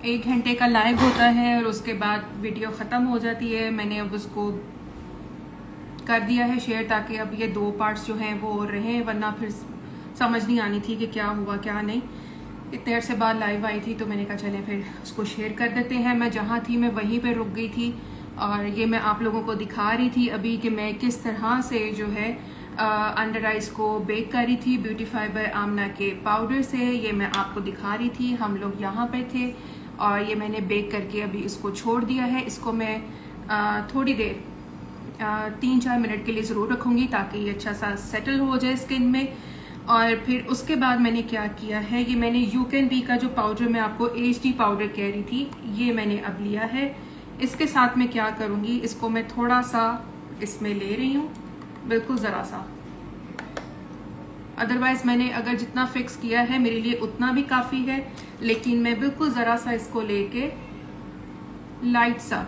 1 घंटे का लाइव होता है और उसके बाद वीडियो ख़त्म हो जाती है। मैंने अब उसको कर दिया है शेयर, ताकि अब ये 2 पार्ट्स जो हैं वो रहें, वरना फिर समझ नहीं आनी थी कि क्या हुआ क्या नहीं। इतने देर से बाद लाइव आई थी तो मैंने कहा चलें फिर उसको शेयर कर देते हैं। मैं जहाँ थी मैं वहीं पे रुक गई थी और ये मैं आप लोगों को दिखा रही थी अभी कि मैं किस तरह से जो है अंडर आइज को बेक कर रही थी ब्यूटीफाई बाय आमना के पाउडर से। ये मैं आपको दिखा रही थी, हम लोग यहाँ पे थे और ये मैंने बेक करके अभी इसको छोड़ दिया है। इसको मैं थोड़ी देर 3-4 मिनट के लिए ज़रूर रखूँगी ताकि ये अच्छा सा सेटल हो जाए स्किन में। और फिर उसके बाद मैंने क्या किया है, ये मैंने यू कैन बी का जो पाउडर मैं आपको HD पाउडर कह रही थी, ये मैंने अब लिया है। इसके साथ मैं क्या करूँगी, इसको मैं थोड़ा सा इसमें ले रही हूँ, बिल्कुल ज़रा सा। अदरवाइज मैंने अगर जितना फिक्स किया है मेरे लिए उतना भी काफ़ी है, लेकिन मैं बिल्कुल ज़रा सा इसको लेके लाइट सा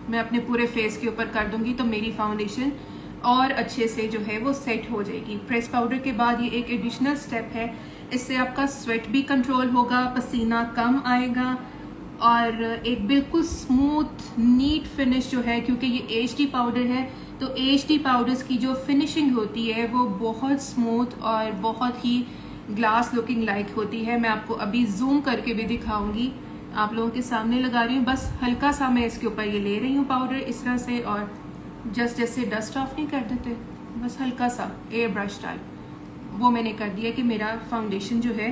मैं अपने पूरे फेस के ऊपर कर दूंगी तो मेरी फाउंडेशन और अच्छे से जो है वो सेट हो जाएगी। प्रेस पाउडर के बाद ये एक एडिशनल स्टेप है, इससे आपका स्वेट भी कंट्रोल होगा, पसीना कम आएगा और एक बिल्कुल स्मूथ नीट फिनिश जो है, क्योंकि ये HD पाउडर है तो HD पाउडर्स की जो फिनिशिंग होती है वो बहुत स्मूथ और बहुत ही ग्लास लुकिंग लाइक होती है। मैं आपको अभी जूम करके भी दिखाऊंगी, आप लोगों के सामने लगा रही हूँ। बस हल्का सा मैं इसके ऊपर ये ले रही हूँ पाउडर इस तरह से, और जस्ट जैसे डस्ट ऑफ नहीं कर देते, बस हल्का सा एयर ब्रश टाइप वो मैंने कर दिया कि मेरा फाउंडेशन जो है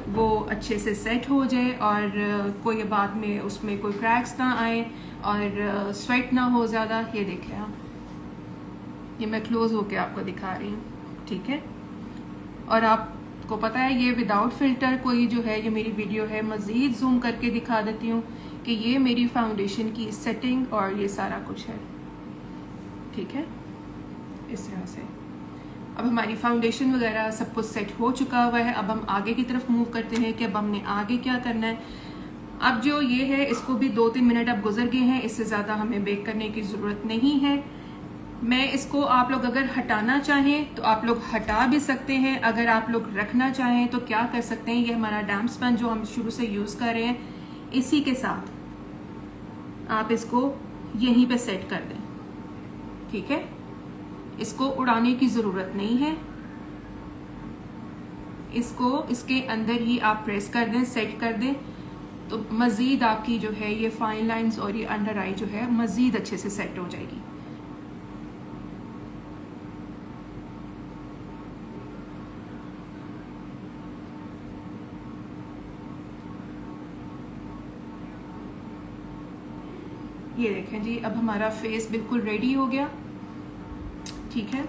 वो अच्छे से सेट हो जाए और कोई बाद में उसमें कोई क्रैक्स ना आए और स्वेट ना हो ज़्यादा। ये देखें आप, ये मैं क्लोज होके आपको दिखा रही हूँ, ठीक है। और आपको पता है ये विदाउट फिल्टर कोई जो है ये मेरी वीडियो है, मज़ीद जूम करके दिखा देती हूँ कि ये मेरी फाउंडेशन की सेटिंग और ये सारा कुछ है, ठीक है। इस तरह से अब हमारी फाउंडेशन वगैरह सब कुछ सेट हो चुका हुआ है। अब हम आगे की तरफ मूव करते हैं कि अब हमने आगे क्या करना है। अब जो ये है इसको भी 2-3 मिनट अब गुजर गए हैं, इससे ज़्यादा हमें बेक करने की ज़रूरत नहीं है। मैं इसको आप लोग अगर हटाना चाहें तो आप लोग हटा भी सकते हैं, अगर आप लोग रखना चाहें तो क्या कर सकते हैं, ये हमारा डैम्प स्पंज जो हम शुरू से यूज़ कर रहे हैं, इसी के साथ आप इसको यहीं पे सेट कर दें, ठीक है। इसको उड़ाने की ज़रूरत नहीं है, इसको इसके अंदर ही आप प्रेस कर दें, सेट कर दें, तो मज़ीद आपकी जो है ये फाइन लाइंस और ये अंडर आई जो है मज़ीद अच्छे से सेट हो जाएगी। ये देखें जी, अब हमारा फेस बिल्कुल रेडी हो गया, ठीक है।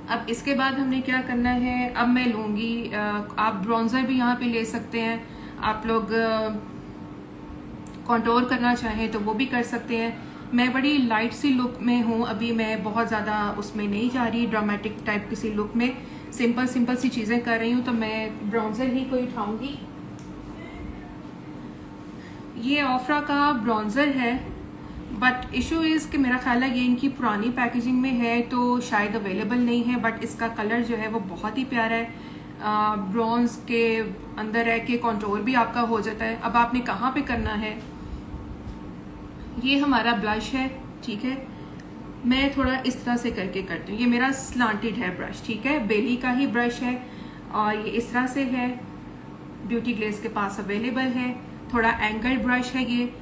अब इसके बाद हमने क्या करना है, अब मैं लूँगी, आप ब्रॉन्ज़र भी यहाँ पे ले सकते हैं, आप लोग कॉन्टोर करना चाहें तो वो भी कर सकते हैं। मैं बड़ी लाइट सी लुक में हूँ अभी, मैं बहुत ज़्यादा उसमें नहीं जा रही ड्रामेटिक टाइप किसी लुक में, सिंपल सी चीज़ें कर रही हूँ, तो मैं ब्रॉन्ज़र ही कोई उठाऊँगी। ये ऑफरा का ब्रॉन्ज़र है, बट इशू इज़ कि मेरा ख्याल है ये इनकी पुरानी पैकेजिंग में है तो शायद अवेलेबल नहीं है, बट इसका कलर जो है वो बहुत ही प्यारा है, ब्रॉन्ज के अंदर रह के कंट्रोल भी आपका हो जाता है। अब आपने कहाँ पे करना है, ये हमारा ब्लश है, ठीक है। मैं थोड़ा इस तरह से करके करती हूँ, ये मेरा स्लांटेड है ब्रश, ठीक है, बेली का ही ब्रश है और ये इस तरह से है, ब्यूटी ग्लेज के पास अवेलेबल है। थोड़ा एंगल ब्रश है ये,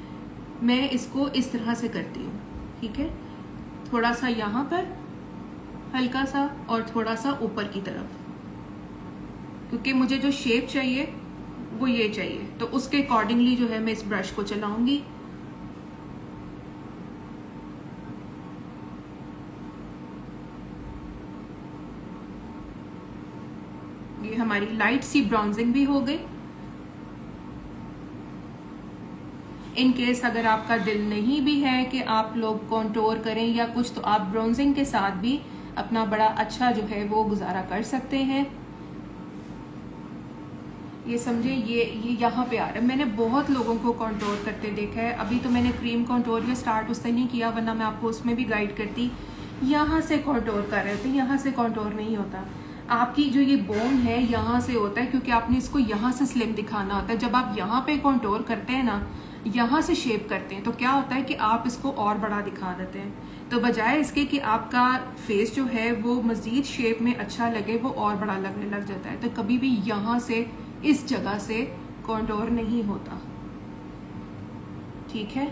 मैं इसको इस तरह से करती हूँ, ठीक है। थोड़ा सा यहाँ पर हल्का सा और थोड़ा सा ऊपर की तरफ, क्योंकि मुझे जो शेप चाहिए वो ये चाहिए, तो उसके अकॉर्डिंगली जो है मैं इस ब्रश को चलाऊंगी। ये हमारी लाइट सी ब्रॉन्जिंग भी हो गई। इन केस अगर आपका दिल नहीं भी है कि आप लोग कॉन्टोर करें या कुछ, तो आप ब्रॉन्जिंग के साथ भी अपना बड़ा अच्छा जो है वो गुजारा कर सकते हैं। ये समझे, ये यहाँ पे आ रहा है। मैंने बहुत लोगों को कॉन्टोर करते देखा है, अभी तो मैंने क्रीम कॉन्टोर या स्टार्ट उससे नहीं किया, वरना मैं आपको उसमें भी गाइड करती। यहाँ से कॉन्टोर कर रहे थे, यहाँ से कॉन्टोर नहीं होता। आपकी जो ये बोन है यहाँ से होता है, क्योंकि आपने इसको यहाँ से स्लिम दिखाना होता है। जब आप यहाँ पे कॉन्टोर करते हैं ना, यहाँ से शेप करते हैं, तो क्या होता है कि आप इसको और बड़ा दिखा देते हैं। तो बजाय इसके कि आपका फेस जो है वो मजीद शेप में अच्छा लगे, वो और बड़ा लगने लग जाता है। तो कभी भी यहाँ से इस जगह से कॉन्टोर नहीं होता, ठीक है।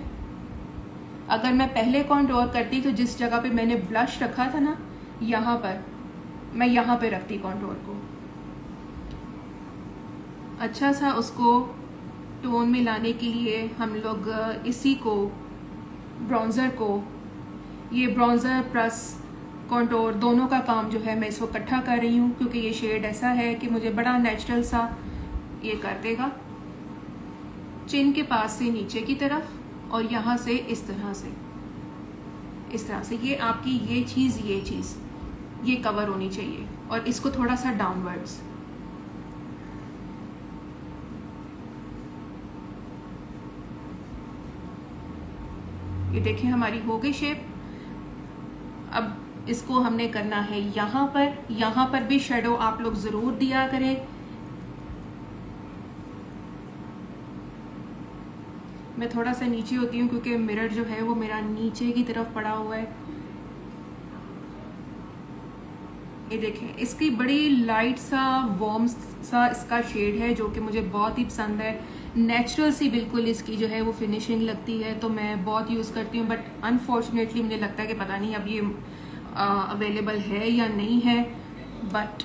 अगर मैं पहले कॉन्टोर करती तो जिस जगह पे मैंने ब्लश रखा था ना, यहाँ पर मैं यहाँ पे रखती कॉन्टोर को, अच्छा सा उसको टोन में लाने के लिए हम लोग इसी को ब्राउज़र को, ये ब्राउज़र प्लस कॉन्टोर दोनों का काम जो है मैं इसको इकट्ठा कर रही हूँ, क्योंकि ये शेड ऐसा है कि मुझे बड़ा नेचुरल सा ये कर देगा चिन के पास से नीचे की तरफ, और यहाँ से इस तरह से, इस तरह से ये आपकी ये चीज़ ये कवर होनी चाहिए, और इसको थोड़ा सा डाउनवर्ड्स। ये देखिए हमारी हो गई शेप। अब इसको हमने करना है यहाँ पर भी शेडो आप लोग जरूर दिया करें। मैं थोड़ा सा नीचे होती हूँ क्योंकि मिरर जो है वो मेरा नीचे की तरफ पड़ा हुआ है। ये देखें इसकी बड़ी लाइट सा वार्म सा इसका शेड है, जो कि मुझे बहुत ही पसंद है। नेचुरल सी बिल्कुल इसकी जो है वो फिनिशिंग लगती है, तो मैं बहुत यूज़ करती हूँ। बट अनफॉर्चुनेटली मुझे लगता है कि पता नहीं अब ये अवेलेबल है या नहीं है, बट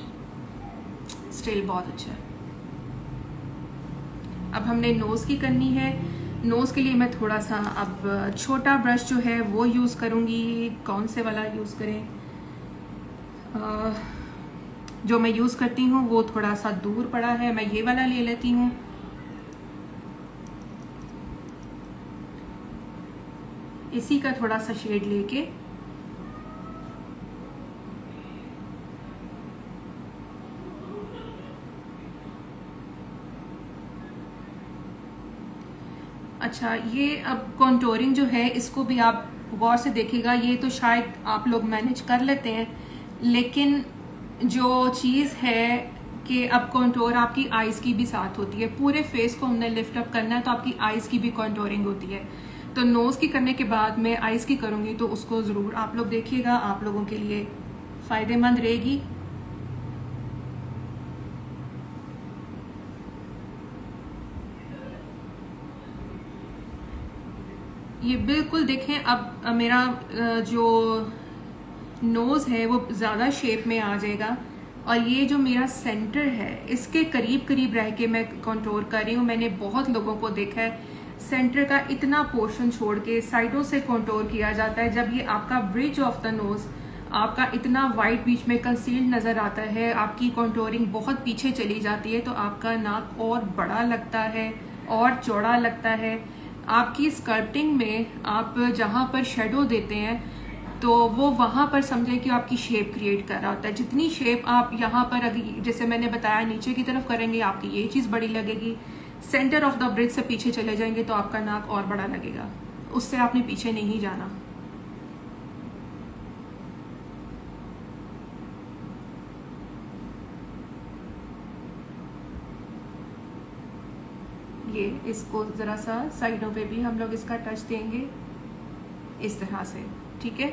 स्टिल बहुत अच्छा है। अब हमने नोज़ की करनी है। नोज़ के लिए मैं थोड़ा सा अब छोटा ब्रश जो है वो यूज़ करूँगी। कौन से वाला यूज़ करें? जो मैं यूज़ करती हूँ वो थोड़ा सा दूर पड़ा है, मैं ये वाला ले लेती हूँ। इसी का थोड़ा सा शेड लेके अच्छा, ये अब कॉन्टोरिंग जो है इसको भी आप गौर से देखिएगा। ये तो शायद आप लोग मैनेज कर लेते हैं, लेकिन जो चीज़ है कि अब कॉन्टोर आपकी आईज़ की भी साथ होती है। पूरे फेस को हमने लिफ्ट अप करना है, तो आपकी आईज़ की भी कॉन्टोरिंग होती है। तो नोज़ की करने के बाद मैं आईज़ की करूँगी, तो उसको ज़रूर आप लोग देखिएगा, आप लोगों के लिए फ़ायदेमंद रहेगी। ये बिल्कुल देखें अब मेरा जो नोज़ है वो ज़्यादा शेप में आ जाएगा, और ये जो मेरा सेंटर है इसके करीब करीब रह के मैं कंटूर कर रही हूँ। मैंने बहुत लोगों को देखा है सेंटर का इतना पोर्शन छोड़ के साइडों से कंटूर किया जाता है। जब ये आपका ब्रिज ऑफ द नोज़ आपका इतना वाइट बीच में कंसील्ड नज़र आता है, आपकी कंटूरिंग बहुत पीछे चली जाती है, तो आपका नाक और बड़ा लगता है और चौड़ा लगता है। आपकी स्कल्पटिंग में आप जहाँ पर शेडो देते हैं तो वो वहाँ पर समझें कि आपकी शेप क्रिएट कर रहा होता है। जितनी शेप आप यहाँ पर अगर जैसे मैंने बताया नीचे की तरफ करेंगे, आपकी ये चीज़ बड़ी लगेगी। सेंटर ऑफ द ब्रिज से पीछे चले जाएंगे तो आपका नाक और बड़ा लगेगा, उससे आपने पीछे नहीं जाना। ये इसको ज़रा सा साइडों पे भी हम लोग इसका टच देंगे इस तरह से, ठीक है।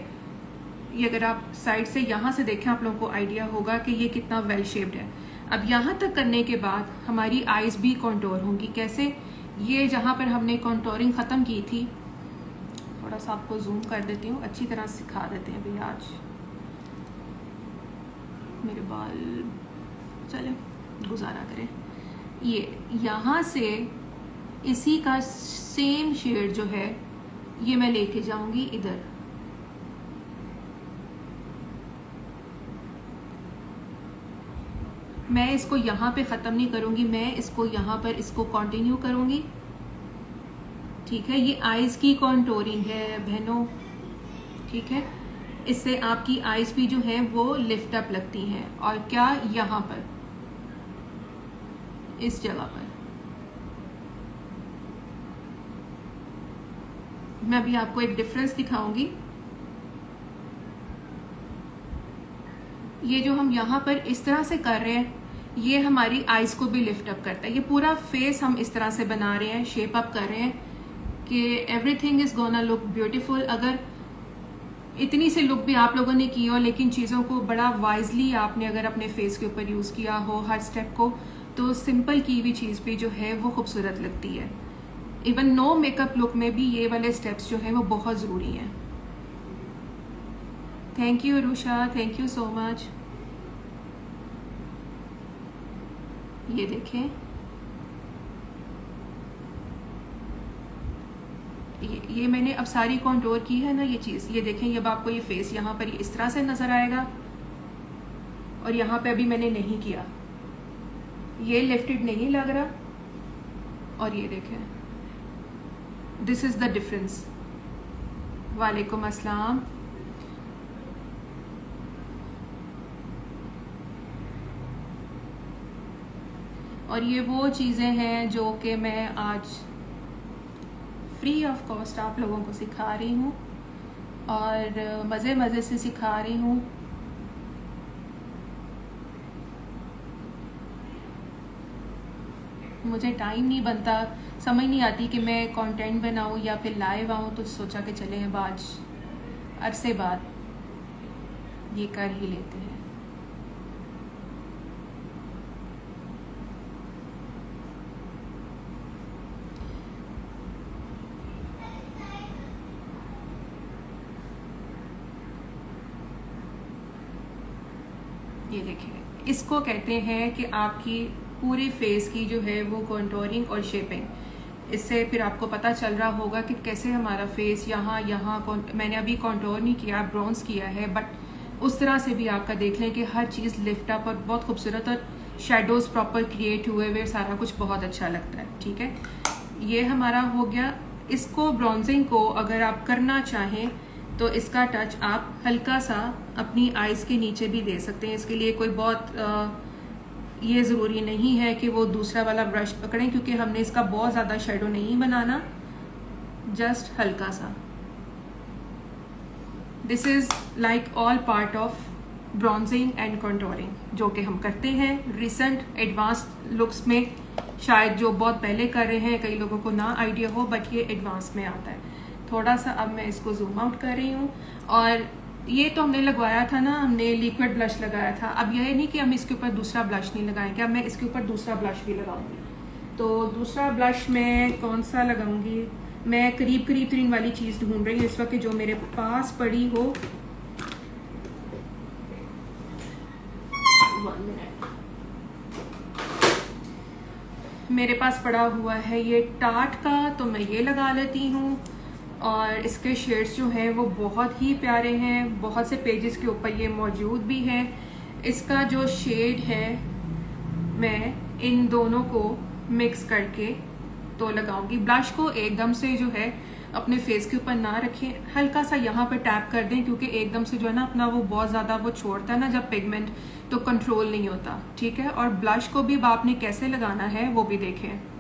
ये अगर आप साइड से यहाँ से देखें आप लोगों को आइडिया होगा कि ये कितना वेल शेप्ड है। अब यहाँ तक करने के बाद हमारी आईज भी कॉन्टोर होंगी। कैसे? ये जहाँ पर हमने कॉन्टोरिंग ख़त्म की थी, थोड़ा सा आपको जूम कर देती हूँ, अच्छी तरह सिखा देते हैं भैया। आज मेरे बाल चले गुजारा करें। ये यहाँ से इसी का सेम शेड जो है ये मैं लेके जाऊंगी इधर। मैं इसको यहाँ पे ख़त्म नहीं करूँगी, मैं इसको यहाँ पर इसको कंटिन्यू करूँगी, ठीक है। ये आईज़ की कॉन्टोरिंग है बहनों, ठीक है। इससे आपकी आईज़ भी जो है वो लिफ्ट अप लगती हैं। और क्या यहाँ पर इस जगह पर मैं अभी आपको एक डिफरेंस दिखाऊंगी। ये जो हम यहाँ पर इस तरह से कर रहे हैं, ये हमारी आईज को भी लिफ्ट अप करता है। ये पूरा फेस हम इस तरह से बना रहे हैं, शेप अप कर रहे हैं कि everything is gonna look beautiful. अगर इतनी सी लुक भी आप लोगों ने की हो, लेकिन चीज़ों को बड़ा वाइजली आपने अगर अपने फेस के ऊपर यूज़ किया हो हर स्टेप को, तो सिंपल की हुई चीज़ भी जो है वो खूबसूरत लगती है। इवन नो मेकअप लुक में भी ये वाले स्टेप्स जो हैं वो बहुत ज़रूरी हैं। Thank you Rusha, thank you so much. ये देखें, ये मैंने अब सारी कॉन्टोर की है ना ये चीज़। ये देखें, अब आपको ये फेस यहाँ पर इस तरह से नज़र आएगा, और यहाँ पे अभी मैंने नहीं किया, ये लिफ्टेड नहीं लग रहा। और ये देखें, दिस इज़ द डिफरेंस। वालेकुम अस्सलाम। और ये वो चीज़ें हैं जो कि मैं आज फ्री ऑफ कॉस्ट आप लोगों को सिखा रही हूँ, और मज़े मज़े से सिखा रही हूँ। मुझे टाइम नहीं बनता, समझ नहीं आती कि मैं कंटेंट बनाऊँ या फिर लाइव आऊँ, तो सोचा कि चले अब आज अरसे बाद ये कर ही लेते हैं। ये देखिए, इसको कहते हैं कि आपकी पूरे फेस की जो है वो कॉन्टोरिंग और शेपिंग। इससे फिर आपको पता चल रहा होगा कि कैसे हमारा फेस यहाँ मैंने अभी कॉन्टोर नहीं किया, ब्राउन्स किया है, बट उस तरह से भी आपका देख लें कि हर चीज़ लिफ्ट अप और बहुत खूबसूरत, और शेडोज प्रॉपर क्रिएट हुए हुए, सारा कुछ बहुत अच्छा लगता है। ठीक है, ये हमारा हो गया। इसको ब्राउन्जिंग को अगर आप करना चाहें तो इसका टच आप हल्का सा अपनी आईज के नीचे भी दे सकते हैं। इसके लिए कोई बहुत ये ज़रूरी नहीं है कि वो दूसरा वाला ब्रश पकड़ें, क्योंकि हमने इसका बहुत ज़्यादा शेडो नहीं बनाना, जस्ट हल्का सा। This is like all part of bronzing and contouring, जो कि हम करते हैं रिसेंट एडवांस्ड लुक्स में। शायद जो बहुत पहले कर रहे हैं कई लोगों को ना आइडिया हो, बट ये एडवांस में आता है। थोड़ा सा अब मैं इसको जूम आउट कर रही हूँ। और ये तो हमने लगवाया था ना, हमने लिक्विड ब्लश लगाया था। अब यह नहीं कि हम इसके ऊपर दूसरा ब्लश नहीं लगाएंगे, अब मैं इसके ऊपर दूसरा ब्लश भी लगाऊंगी। तो दूसरा ब्लश मैं कौन सा लगाऊंगी, मैं करीब करीब तरीन वाली चीज़ ढूंढ रही हूँ इस वक्त जो मेरे पास पड़ी हो। 1 मिनट, मेरे पास पड़ा हुआ है ये टार्ट का, तो मैं ये लगा लेती हूँ। और इसके शेड्स जो हैं वो बहुत ही प्यारे हैं, बहुत से पेजेस के ऊपर ये मौजूद भी है। इसका जो शेड है मैं इन दोनों को मिक्स करके तो लगाऊंगी। ब्लश को एकदम से जो है अपने फेस के ऊपर ना रखें, हल्का सा यहाँ पर टैप कर दें, क्योंकि एकदम से जो है ना अपना वो बहुत ज़्यादा वो छोड़ता है ना जब पिगमेंट, तो कंट्रोल नहीं होता। ठीक है, और ब्लश को भी आपने कैसे लगाना है वो भी देखें।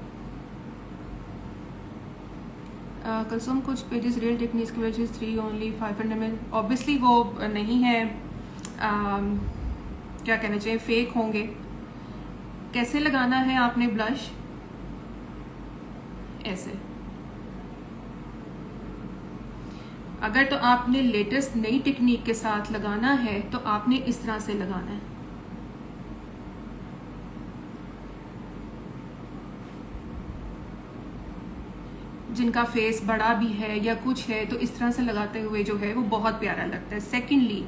कसम कुछ पेजेस रियल टेक्निक्स की वजह से 3 ओनली 500 में, ऑब्वियसली वो नहीं है, क्या कहना चाहिए, फेक होंगे। कैसे लगाना है आपने ब्लश, ऐसे। अगर तो आपने लेटेस्ट नई टेक्निक के साथ लगाना है तो आपने इस तरह से लगाना है। जिनका फेस बड़ा भी है या कुछ है तो इस तरह से लगाते हुए जो है वो बहुत प्यारा लगता है। सेकेंडली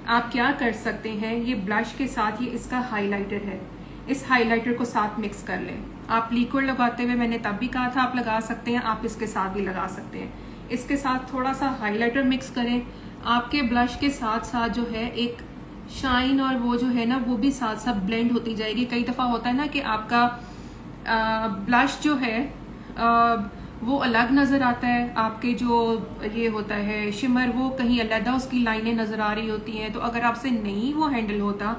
आप क्या कर सकते हैं, ये ब्लश के साथ ये इसका हाइलाइटर है, इस हाइलाइटर को साथ मिक्स कर लें। आप लिक्विड लगाते हुए मैंने तब भी कहा था आप लगा सकते हैं, आप इसके साथ भी लगा सकते हैं। इसके साथ थोड़ा सा हाइलाइटर मिक्स करें, आपके ब्लश के साथ साथ जो है एक शाइन और वो जो है ना वो भी साथ साथ ब्लेंड होती जाएगी। कई दफ़ा होता है ना कि आपका ब्लश जो है वो अलग नज़र आता है, आपके जो ये होता है शिमर वो कहीं अलग उसकी लाइनें नज़र आ रही होती हैं। तो अगर आपसे नहीं वो हैंडल होता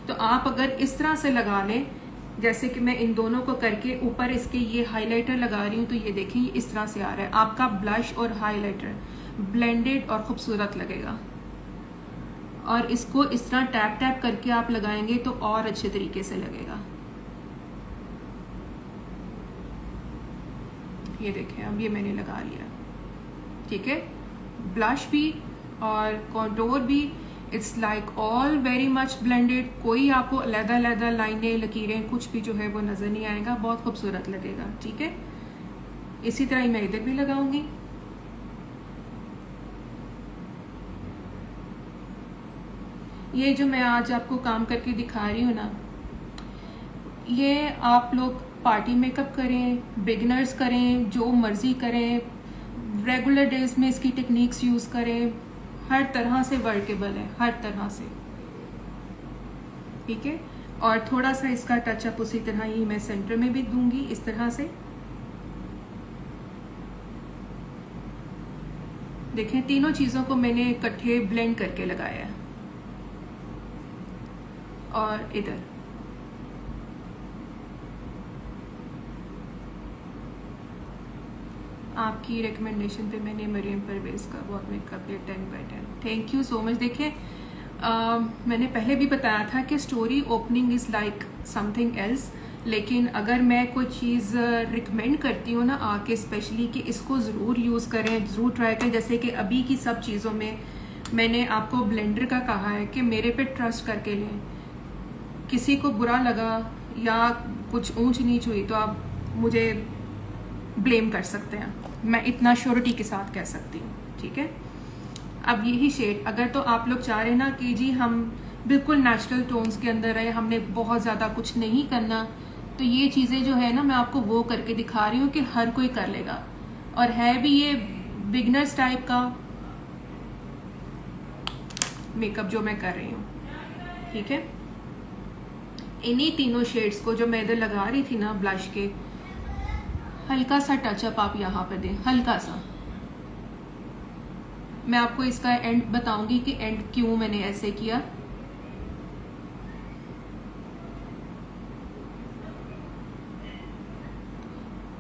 तो आप अगर इस तरह से लगा लें, जैसे कि मैं इन दोनों को करके ऊपर इसके ये हाइलाइटर लगा रही हूँ, तो ये देखें ये इस तरह से आ रहा है, आपका ब्लश और हाइलाइटर ब्लेंडेड और खूबसूरत लगेगा। और इसको इस तरह टैप टैप करके आप लगाएंगे तो और अच्छे तरीके से लगेगा। ये देखें, अब ये मैंने लगा लिया, ठीक है। ब्लश भी और कॉन्टोर भी, it's like all very much blended. कोई आपको अलग-अलग लाइनें, लकीरें, कुछ भी जो है वो नजर नहीं आएगा, बहुत खूबसूरत लगेगा, ठीक है। इसी तरह ही मैं इधर भी लगाऊंगी। ये जो मैं आज आपको काम करके दिखा रही हूँ ना, ये आप लोग पार्टी मेकअप करें, बिगिनर्स करें, जो मर्जी करें, रेगुलर डेज में इसकी टेक्निक्स यूज करें, हर तरह से वर्केबल है, हर तरह से, ठीक है। और थोड़ा सा इसका टचअप उसी तरह ही मैं सेंटर में भी दूंगी, इस तरह से। देखें, तीनों चीजों को मैंने इकट्ठे ब्लेंड करके लगाया है। और इधर आपकी रिकमेंडेशन पे मैंने मरियम परवेज का बहुत मेकअप है 10/10, थैंक यू सो मच। देखिए, मैंने पहले भी बताया था कि story opening is like something else, लेकिन अगर मैं कोई चीज़ रिकमेंड करती हूँ ना आके, स्पेशली कि इसको ज़रूर यूज़ करें, ज़रूर ट्राई करें, जैसे कि अभी की सब चीज़ों में मैंने आपको ब्लेंडर का कहा है कि मेरे पे ट्रस्ट करके लें। किसी को बुरा लगा या कुछ ऊंच नीच हुई तो आप मुझे ब्लेम कर सकते हैं, मैं इतना श्योरिटी के साथ कह सकती हूँ, ठीक है। अब यही शेड, अगर तो आप लोग चाह रहे ना कि जी हम बिल्कुल नेचुरल टोन्स के अंदर रहे, हमने बहुत ज़्यादा कुछ नहीं करना, तो ये चीज़ें जो है ना मैं आपको वो करके दिखा रही हूँ कि हर कोई कर लेगा, और है भी ये बिगनर्स टाइप का मेकअप जो मैं कर रही हूँ, ठीक है। इन्हीं तीनों शेड्स को जो मैं इधर लगा रही थी ना ब्लश के, हल्का सा टचअप आप यहाँ पर दें, हल्का सा। मैं आपको इसका एंड बताऊंगी कि एंड क्यों मैंने ऐसे किया।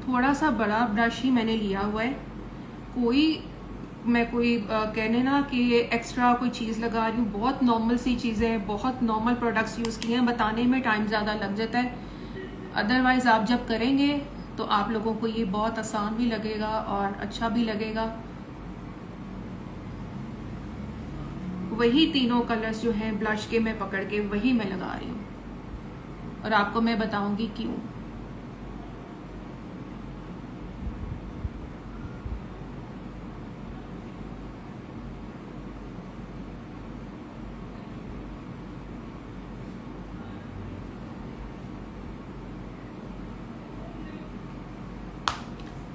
थोड़ा सा बड़ा ब्रश ही मैंने लिया हुआ है, मैं कोई कहने ना कि एक्स्ट्रा कोई चीज़ लगा रही हूँ, बहुत नॉर्मल सी चीज़ें, बहुत नॉर्मल प्रोडक्ट्स यूज़ किए हैं, बताने में टाइम ज़्यादा लग जाता है। अदरवाइज आप जब करेंगे तो आप लोगों को ये बहुत आसान भी लगेगा और अच्छा भी लगेगा। वही तीनों कलर्स जो हैं ब्लश के मैं पकड़ के वही मैं लगा रही हूँ और आपको मैं बताऊंगी क्यों।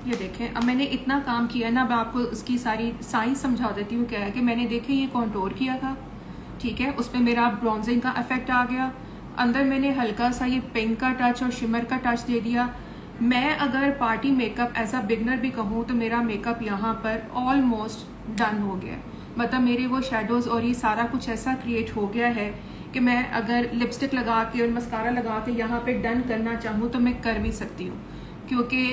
ये देखें, अब मैंने इतना काम किया ना, अब आपको उसकी सारी साइंस समझा देती हूँ। क्या है कि मैंने देखे ये कॉन्टोर किया था, ठीक है, उस पर मेरा ब्रॉन्जिंग का इफेक्ट आ गया, अंदर मैंने हल्का सा ये पिंक का टच और शिमर का टच दे दिया। मैं अगर party makeup as a beginner भी कहूँ तो मेरा मेकअप यहाँ पर ऑलमोस्ट डन हो गया, मतलब मेरे वो शेडोज और ये सारा कुछ ऐसा क्रिएट हो गया है कि मैं अगर लिपस्टिक लगा के और मस्कारा लगा के यहाँ पे डन करना चाहूँ तो मैं कर भी सकती हूँ, क्योंकि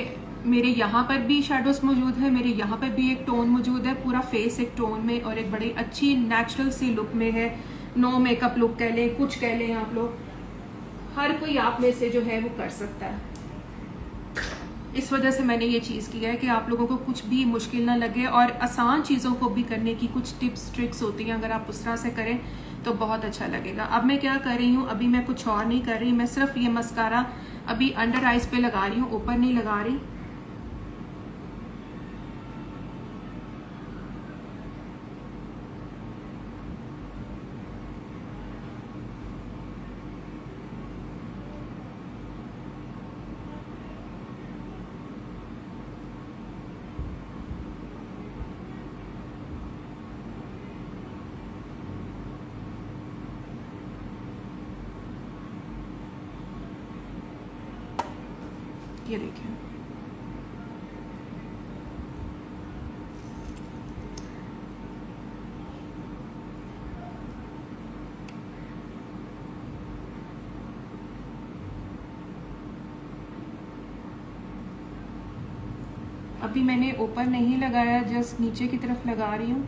मेरे यहाँ पर भी शेडोज मौजूद है, मेरे यहाँ पर भी एक टोन मौजूद है, पूरा फेस एक टोन में और एक बड़ी अच्छी नेचुरल सी लुक में है। नो मेकअप लुक कह लें, कुछ कह लें आप लोग, हर कोई आप में से जो है वो कर सकता है। इस वजह से मैंने ये चीज़ किया है कि आप लोगों को कुछ भी मुश्किल ना लगे, और आसान चीज़ों को भी करने की कुछ टिप्स ट्रिक्स होती हैं, अगर आप उस तरह से करें तो बहुत अच्छा लगेगा। अब मैं क्या कर रही हूँ, अभी मैं कुछ और नहीं कर रही, मैं सिर्फ ये मस्कारा अभी अंडर आइज पे लगा रही हूँ, ऊपर नहीं लगा रही। ये देखिए, अभी मैंने ऊपर नहीं लगाया, जस्ट नीचे की तरफ लगा रही हूँ।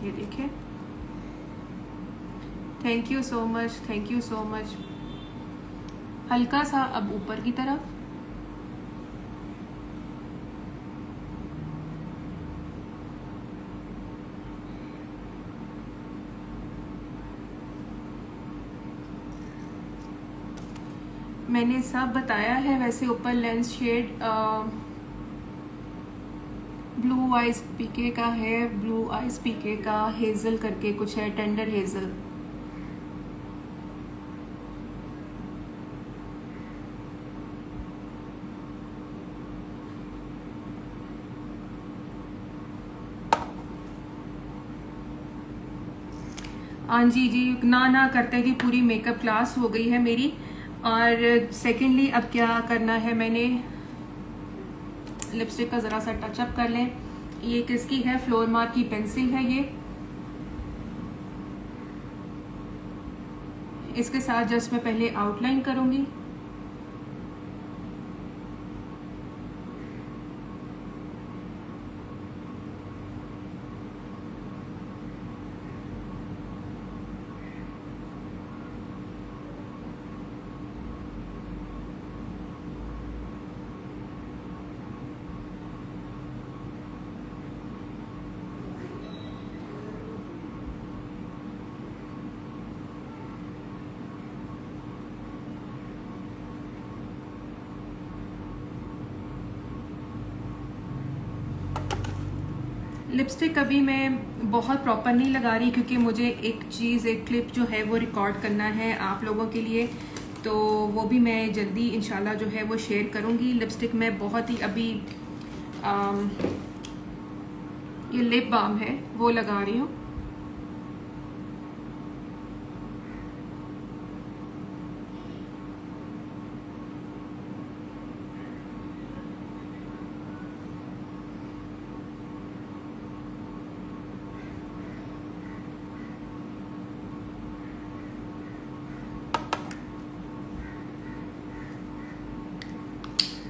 ये देखिए, thank you so much, thank you so much. हल्का सा अब ऊपर की तरफ, मैंने सब बताया है। वैसे ऊपर लेंस शेड ब्लू आइज पीके का है, ब्लू आइज पीके का हेजल करके कुछ है, टेंडर हेजल। हाँ जी जी, ना करते कि पूरी मेकअप क्लास हो गई है मेरी। और सेकेंडली अब क्या करना है, मैंने लिपस्टिक का ज़रा सा टचअप कर लें। ये किसकी है, फ्लोर मार्क की पेंसिल है ये। इसके साथ जस्ट मैं पहले आउटलाइन करूंगी। लिपस्टिक अभी मैं बहुत प्रॉपर नहीं लगा रही क्योंकि मुझे एक क्लिप जो है वो रिकॉर्ड करना है आप लोगों के लिए, तो वो भी मैं जल्दी इंशाल्लाह जो है वो शेयर करूँगी। लिपस्टिक मैं बहुत ही अभी ये लिप बाम है वो लगा रही हूँ।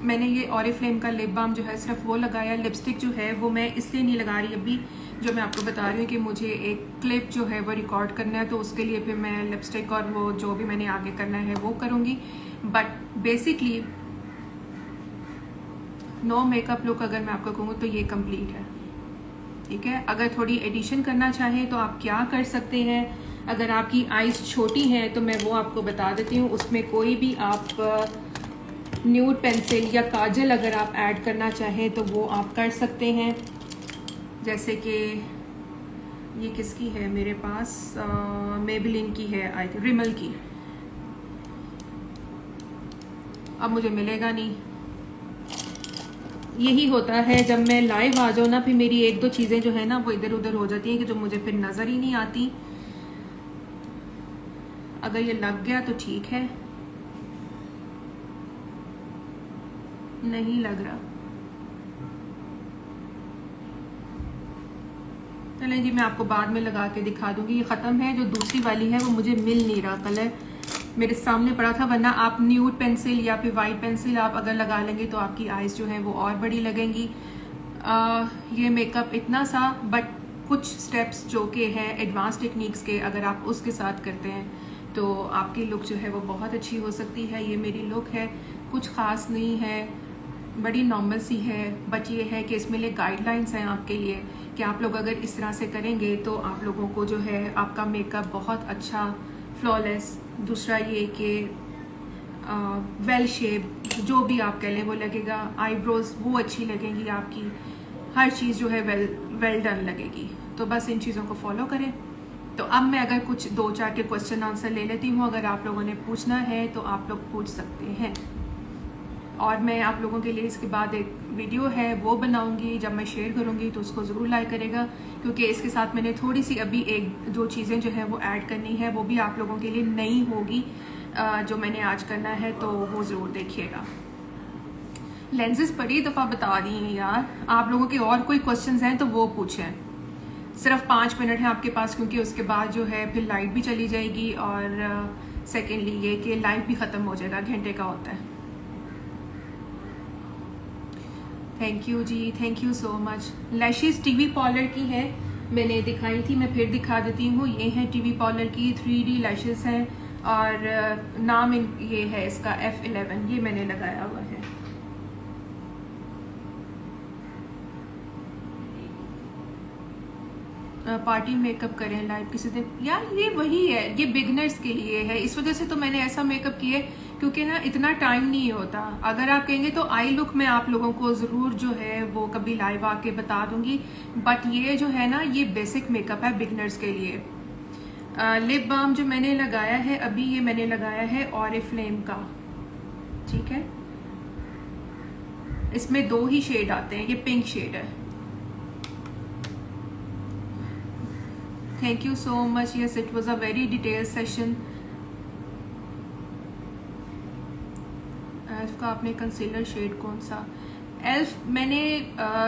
मैंने ये ऑरिफ्लेम का लिप बाम जो है सिर्फ वो लगाया। लिपस्टिक जो है वो मैं इसलिए नहीं लगा रही अभी, जो मैं आपको बता रही हूँ कि मुझे एक क्लिप जो है वो रिकॉर्ड करना है, तो उसके लिए फिर मैं लिपस्टिक और वो जो भी मैंने आगे करना है वो करूँगी। But basically no makeup look अगर मैं आपको कहूँ तो ये कंप्लीट है। ठीक है, अगर थोड़ी एडिशन करना चाहें तो आप क्या कर सकते हैं, अगर आपकी आईज छोटी हैं तो मैं वो आपको बता देती हूँ। उसमें कोई भी आप न्यूड पेंसिल या काजल अगर आप ऐड करना चाहें तो वो आप कर सकते हैं। जैसे कि ये किसकी है मेरे पास, मेबेलिन की है, आई थिंक रिमल की। अब मुझे मिलेगा नहीं। यही होता है जब मैं लाइव आ जाऊँ ना, फिर मेरी एक दो चीज़ें जो है ना वो इधर उधर हो जाती हैं कि जो मुझे फिर नज़र ही नहीं आती। अगर ये लग गया तो ठीक है, नहीं लग रहा। चलें जी, मैं आपको बाद में लगा के दिखा दूंगी। ये ख़त्म है, जो दूसरी वाली है वो मुझे मिल नहीं रहा कलर, मेरे सामने पड़ा था। वरना आप न्यूड पेंसिल या फिर वाइट पेंसिल आप अगर लगा लेंगे तो आपकी आईज जो है वो और बड़ी लगेंगी। ये मेकअप इतना सा, बट कुछ स्टेप्स जो कि हैं एडवांस टेक्निक्स के, अगर आप उसके साथ करते हैं तो आपकी लुक जो है वो बहुत अच्छी हो सकती है। ये मेरी लुक है, कुछ ख़ास नहीं है, बड़ी नॉर्मल सी है। बट ये है कि इसमें लिए गाइडलाइंस हैं आपके लिए कि आप लोग अगर इस तरह से करेंगे तो आप लोगों को जो है आपका मेकअप बहुत अच्छा, फ्लॉलेस, दूसरा ये कि वेल शेप जो भी आप कह लें वो लगेगा। आईब्रोज वो अच्छी लगेंगी आपकी, हर चीज़ जो है वेल डन लगेगी। तो बस इन चीज़ों को फॉलो करें। तो अब मैं अगर कुछ 2-4 के क्वेश्चन आंसर ले लेती हूँ, अगर आप लोगों ने पूछना है तो आप लोग पूछ सकते हैं। और मैं आप लोगों के लिए इसके बाद एक वीडियो है वो बनाऊंगी, जब मैं शेयर करूंगी तो उसको ज़रूर लाइक करेगा, क्योंकि इसके साथ मैंने थोड़ी सी अभी एक दो चीज़ें जो है वो ऐड करनी है, वो भी आप लोगों के लिए नई होगी जो मैंने आज करना है, तो वो ज़रूर देखिएगा। लेंसेज बड़ी दफ़ा बता दी हैं यार। आप लोगों के और कोई क्वेश्चंस हैं तो वो पूछें। सिर्फ 5 मिनट है आपके पास, क्योंकि उसके बाद जो है फिर लाइट भी चली जाएगी, और सेकेंडली ये कि लाइव भी ख़त्म हो जाएगा, घंटे का होता है। थैंक यू जी, thank you so much. Lashes TV parlour की है, मैंने दिखाई थी, मैं फिर दिखा देती हूँ। ये है टीवी पार्लर की 3D लैशेस हैं और नाम ये है इसका F11, ये मैंने लगाया हुआ है। पार्टी मेकअप करें लाइव किसी दिन, यार ये वही है, ये बिगनर्स के लिए है। इस वजह से तो मैंने ऐसा मेकअप किया क्योंकि ना इतना टाइम नहीं होता। अगर आप कहेंगे तो आई लुक मैं आप लोगों को ज़रूर जो है वो कभी लाइव आके बता दूंगी, बट ये जो है ना ये बेसिक मेकअप है बिगनर्स के लिए। लिप बाम जो मैंने लगाया है अभी, ये मैंने लगाया है ऑरिफ्लेम का, ठीक है। इसमें 2 ही शेड आते हैं, ये पिंक शेड है। Thank you so much, yes it was a very detail session. Elf का आपने कंसीलर शेड कौन सा? एल्फ मैंने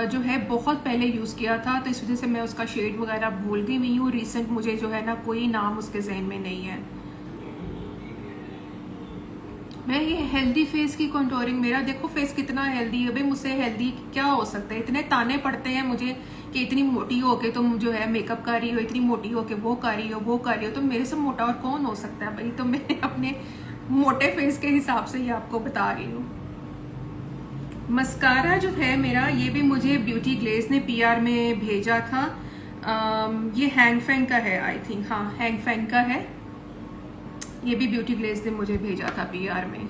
जो है बहुत पहले यूज़ किया था, तो इस वजह से मैं उसका शेड वगैरह भूल गई हुई हूँ। रिसेंट मुझे जो है ना कोई नाम उसके जहन में नहीं है। मैं ये हेल्दी फेस की कंटूरिंग, मेरा देखो फेस कितना हेल्दी है भाई, मुझसे हेल्दी क्या हो सकता है? इतने ताने पड़ते हैं मुझे कि इतनी मोटी हो के तुम जो है मेकअप कर रही हो, इतनी मोटी हो के वो कर रही हो, वो कर रही हो। तो मेरे से मोटा और कौन हो सकता है भाई? तो मैं अपने मोटे फेस के हिसाब से ही आपको बता रही हूँ। मस्कारा जो है मेरा, ये भी मुझे ब्यूटी ग्लेज ने PR में भेजा था। ये हैंग फैंग का है आई थिंक, हाँ हैंग फैंग का है। ये भी ब्यूटी ग्लेज ने मुझे भेजा था PR में।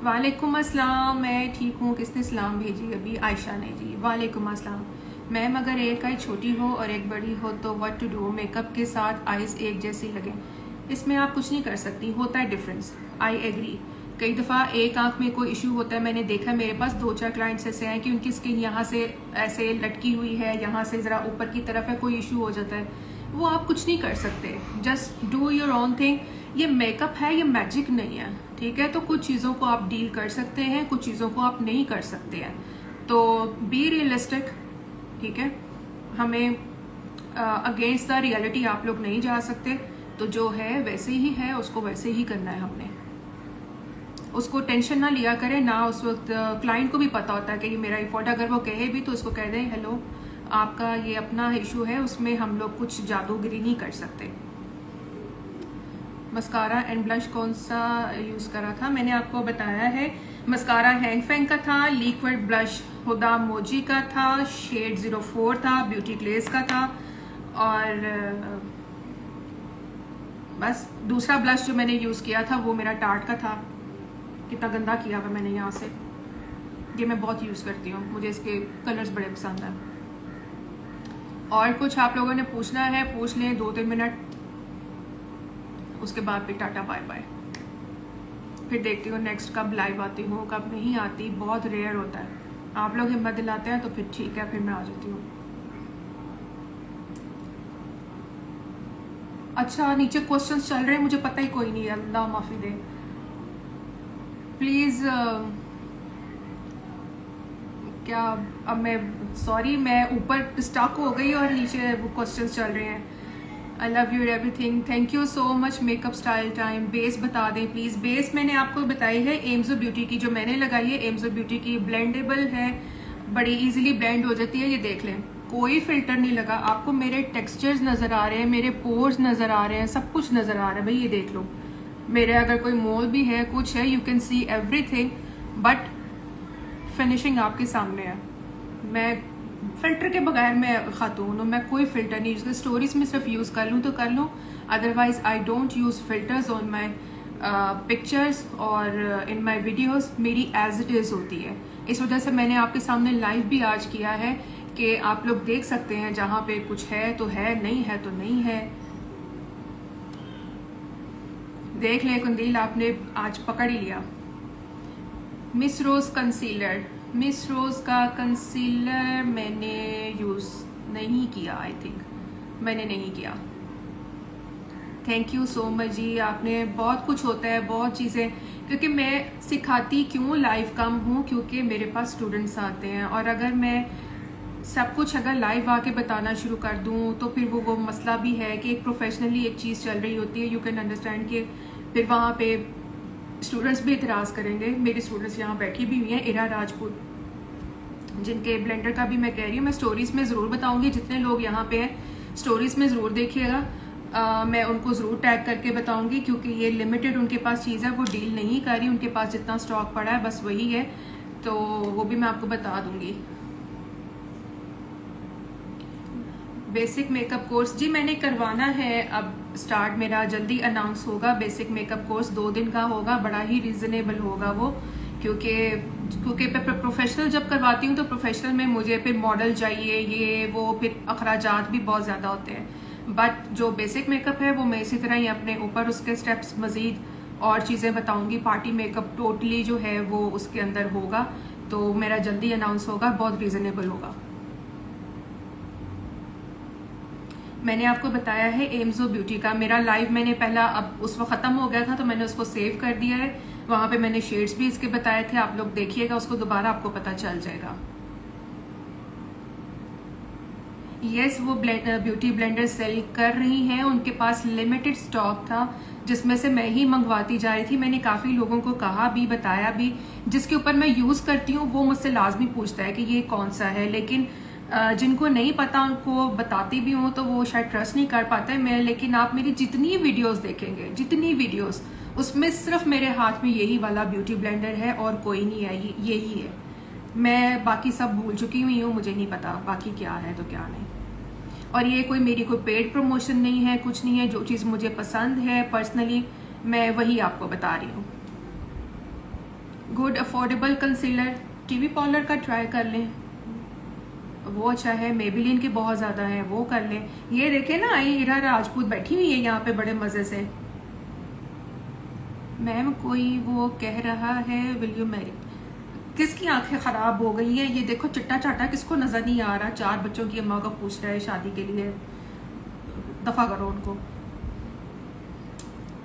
वालेकुम अस्सलाम, मैं ठीक हूँ। किसने सलाम भेजी अभी? आयशा ने जी, वालेकुम अस्सलाम। मैम अगर एक आई छोटी हो और एक बड़ी हो तो व्हाट टू डू? मेकअप के साथ आईज एक जैसी लगे? इसमें आप कुछ नहीं कर सकती, होता है डिफरेंस, आई एग्री। कई दफ़ा एक आंख में कोई इशू होता है, मैंने देखा मेरे पास 2-4 क्लाइंट्स ऐसे हैं कि उनकी स्किन यहाँ से ऐसे लटकी हुई है, यहाँ से ज़रा ऊपर की तरफ है, कोई इशू हो जाता है, वो आप कुछ नहीं कर सकते। Just do your own thing. ये मेकअप है, ये मैजिक नहीं है, ठीक है। तो कुछ चीज़ों को आप डील कर सकते हैं, कुछ चीज़ों को आप नहीं कर सकते हैं। तो बी रियलिस्टिक, ठीक है। हमें अगेंस्ट द रियलिटी आप लोग नहीं जा सकते, तो जो है वैसे ही है, उसको वैसे ही करना है हमने। उसको टेंशन ना लिया करें ना। उस वक्त क्लाइंट को भी पता होता है कि ये मेरा इफोर्ट, अगर वो कहे भी तो उसको कह दें हेलो आपका ये अपना इशू है, उसमें हम लोग कुछ जादूगिरी नहीं कर सकते। मस्कारा एंड ब्लश कौन सा यूज़ करा था? मैंने आपको बताया है, मस्कारा हैंग फैंग का था, लिक्विड ब्लश हुदा मोजी का था, शेड 04 था, ब्यूटी ग्लेज का था, और बस दूसरा ब्लश जो मैंने यूज़ किया था वो मेरा टार्ट का था। कितना गंदा किया हुआ मैंने यहाँ से, ये मैं बहुत यूज़ करती हूँ, मुझे इसके कलर्स बड़े पसंद हैं। और कुछ आप लोगों ने पूछना है पूछ लें, 2-3 मिनट, उसके बाद फिर टाटा बाय बाय। फिर देखती हूँ नेक्स्ट कब लाइव आती हूँ, कब नहीं आती, बहुत रेयर होता है। आप लोग हिम्मत दिलाते हैं तो फिर ठीक है, फिर मैं आ जाती हूँ। अच्छा नीचे क्वेश्चंस चल रहे हैं, मुझे पता ही कोई नहीं है, अल्लाह माफ़ी दे। प्लीज़ क्या अब मैं सॉरी, मैं ऊपर स्टक हो गई और नीचे वो क्वेश्चंस चल रहे हैं। I love you everything, thank you so much. Makeup style time, base बता दें प्लीज़। बेस मैंने आपको बताई है एम्स ऑफ ब्यूटी की, जो मैंने लगाई है एम्स ऑफ ब्यूटी की, ब्लेंडेबल है, बड़ी इजीली ब्लेंड हो जाती है। ये देख लें, कोई फिल्टर नहीं लगा, आपको मेरे टेक्सचर्स नज़र आ रहे हैं, मेरे पोर्स नज़र आ रहे हैं, सब कुछ नज़र आ रहा है भाई। ये देख लो, मेरे अगर कोई मोल भी है, कुछ है, you can see everything, but finishing आपके सामने है। मैं फिल्टर के बगैर मैं खातून हूँ, मैं कोई फिल्टर नहीं यूज़, स्टोरीज में सिर्फ यूज़ कर लूँ तो कर लूँ, otherwise I don't use filters on my pictures और इन माई वीडियोज़। मेरी एज इट इज़ होती है। इस वजह से मैंने आपके सामने लाइव भी आज किया है कि आप लोग देख सकते हैं, जहाँ पे कुछ है तो है, नहीं है तो नहीं है। देख लें कुंदील, आपने आज पकड़ ही लिया। मिस रोज़ कंसीलर, मिस रोज़ का कंसीलर मैंने यूज़ नहीं किया, आई थिंक मैंने नहीं किया। थैंक यू सो मच जी, आपने बहुत कुछ होता है, बहुत चीज़ें, क्योंकि मैं सिखाती क्यों लाइव कम हूँ, क्योंकि मेरे पास स्टूडेंट्स आते हैं, और अगर मैं सब कुछ अगर लाइव आके बताना शुरू कर दूँ तो फिर वो मसला भी है कि एक प्रोफेशनली एक चीज़ चल रही होती है, यू कैन अंडरस्टैंड कि फिर वहाँ पे स्टूडेंट्स भी इतराज़ करेंगे। मेरे स्टूडेंट्स यहाँ बैठी भी हुई हैं, इरा राजपूत, जिनके ब्लेंडर का भी मैं कह रही हूँ, मैं स्टोरीज में ज़रूर बताऊंगी। जितने लोग यहाँ पे हैं स्टोरीज में ज़रूर देखिएगा, मैं उनको ज़रूर टैग करके बताऊंगी, क्योंकि ये लिमिटेड उनके पास चीज़ है, वो डील नहीं कर रही, उनके पास जितना स्टॉक पड़ा है बस वही है, तो वो भी मैं आपको बता दूंगी। बेसिक मेकअप कोर्स जी मैंने करवाना है, अब स्टार्ट मेरा जल्दी अनाउंस होगा। बेसिक मेकअप कोर्स 2 दिन का होगा, बड़ा ही रीजनेबल होगा वो, क्योंकि प्रोफेशनल जब करवाती हूँ तो प्रोफेशनल में मुझे फिर मॉडल चाहिए, ये वो, फिर अखराजात भी बहुत ज़्यादा होते हैं। बट जो बेसिक मेकअप है वो मैं इसी तरह ही अपने ऊपर उसके स्टेप्स मज़ीद और चीज़ें बताऊंगी। पार्टी मेकअप टोटली जो है वो उसके अंदर होगा, तो मेरा जल्दी अनाउंस होगा, बहुत रीजनेबल होगा। मैंने आपको बताया है एम्स ऑफ ब्यूटी का मेरा लाइव, मैंने पहला, अब उस वक्त खत्म हो गया था तो मैंने उसको सेव कर दिया है, वहां पे मैंने शेड्स भी इसके बताए थे, आप लोग देखिएगा उसको दोबारा, आपको पता चल जाएगा। यस, वो ब्यूटी ब्लेंडर सेल कर रही हैं, उनके पास लिमिटेड स्टॉक था जिसमें से मैं ही मंगवाती जा रही थी। मैंने काफी लोगों को कहा भी, बताया भी, जिसके ऊपर मैं यूज करती हूँ वो मुझसे लाजमी पूछता है कि ये कौन सा है, लेकिन जिनको नहीं पता उनको बताती भी हूँ तो वो शायद ट्रस्ट नहीं कर पाते मैं। लेकिन आप मेरी जितनी वीडियोस देखेंगे, जितनी वीडियोस, उसमें सिर्फ मेरे हाथ में यही वाला ब्यूटी ब्लेंडर है और कोई नहीं है, यही है। मैं बाकी सब भूल चुकी हुई हूँ, मुझे नहीं पता बाकी क्या है तो क्या नहीं। और ये मेरी कोई पेड प्रमोशन नहीं है, कुछ नहीं है, जो चीज़ मुझे पसंद है पर्सनली मैं वही आपको बता रही हूँ। Good affordable concealer, TV parlour का ट्राई कर लें, वो अच्छा है। मेबेलिन के बहुत ज्यादा है, वो कर लें। ये देखे ना, इरा राजपूत बैठी हुई है यहाँ पे बड़े मजे से। मैम कोई वो कह रहा है विल यू मैरी, किसकी आंखें खराब हो गई है, ये देखो चिट्टा चाटा किसको नजर नहीं आ रहा, 4 बच्चों की अम्मा को पूछ रहा है शादी के लिए, दफा करो उनको।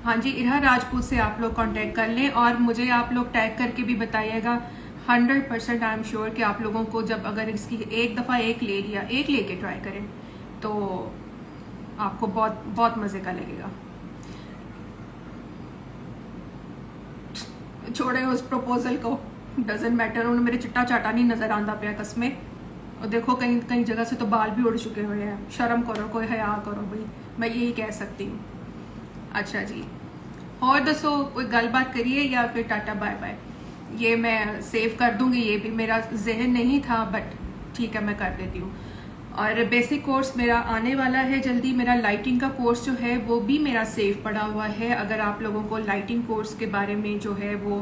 हाँ जी, इरा राजपूत से आप लोग कांटेक्ट कर लें और मुझे आप लोग टैग करके भी बताइएगा। 100% आई एम श्योर कि आप लोगों को जब अगर इसकी एक दफा एक ले लिया, एक लेके ट्राई करें तो आपको बहुत बहुत मजे का लगेगा। छोड़े उस प्रपोजल को, डजेंट मैटर, उन्हें मेरे चिट्टा चाटा नहीं नजर आंदा पाया कसमें। और देखो कहीं कहीं जगह से तो बाल भी उड़ चुके हुए हैं, शर्म करो, कोई हया करो भाई, मैं यही कह सकती हूँ। अच्छा जी, और दसो कोई गलबात करिए या फिर टाटा बाय बाय। ये मैं सेव कर दूंगी, ये भी मेरा जहन नहीं था, बट ठीक है मैं कर देती हूँ। और बेसिक कोर्स मेरा आने वाला है जल्दी, मेरा लाइटिंग का कोर्स जो है वो भी मेरा सेव पड़ा हुआ है। अगर आप लोगों को लाइटिंग कोर्स के बारे में जो है वो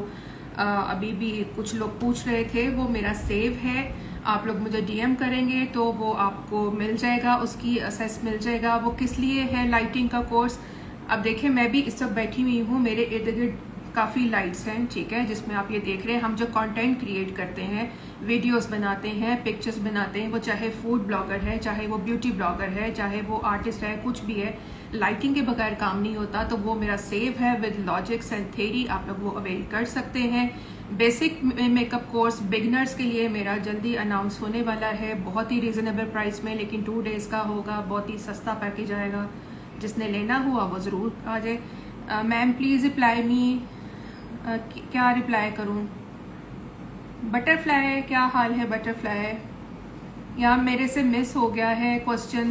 अभी भी कुछ लोग पूछ रहे थे, वो मेरा सेव है, आप लोग मुझे डीएम करेंगे तो वो आपको मिल जाएगा, उसकी असेस मिल जाएगा। वो किस लिए है लाइटिंग का कोर्स, अब देखिए मैं भी इस वक्त बैठी हुई हूँ, मेरे इर्द गिर्द काफ़ी लाइट्स हैं, ठीक है, जिसमें आप ये देख रहे हैं हम जो कंटेंट क्रिएट करते हैं, वीडियोस बनाते हैं, पिक्चर्स बनाते हैं, वो चाहे फूड ब्लॉगर है, चाहे वो ब्यूटी ब्लॉगर है, चाहे वो आर्टिस्ट है, कुछ भी है, लाइटिंग के बगैर काम नहीं होता। तो वो मेरा सेव है विद लॉजिक्स एंड थ्योरी, आप लोग वो अवेल कर सकते हैं। बेसिक मेकअप कोर्स बिगिनर्स के लिए मेरा जल्दी अनाउंस होने वाला है, बहुत ही रीजनेबल प्राइस में, लेकिन 2 डेज का होगा, बहुत ही सस्ता पैकेज आएगा। जिसने लेना हुआ वो ज़रूर आ जाए। मैम प्लीज़ रिप्लाई मी, क्या रिप्लाई करूं? बटरफ्लाई, क्या हाल है बटरफ्लाई? यहाँ मेरे से मिस हो गया है क्वेश्चन।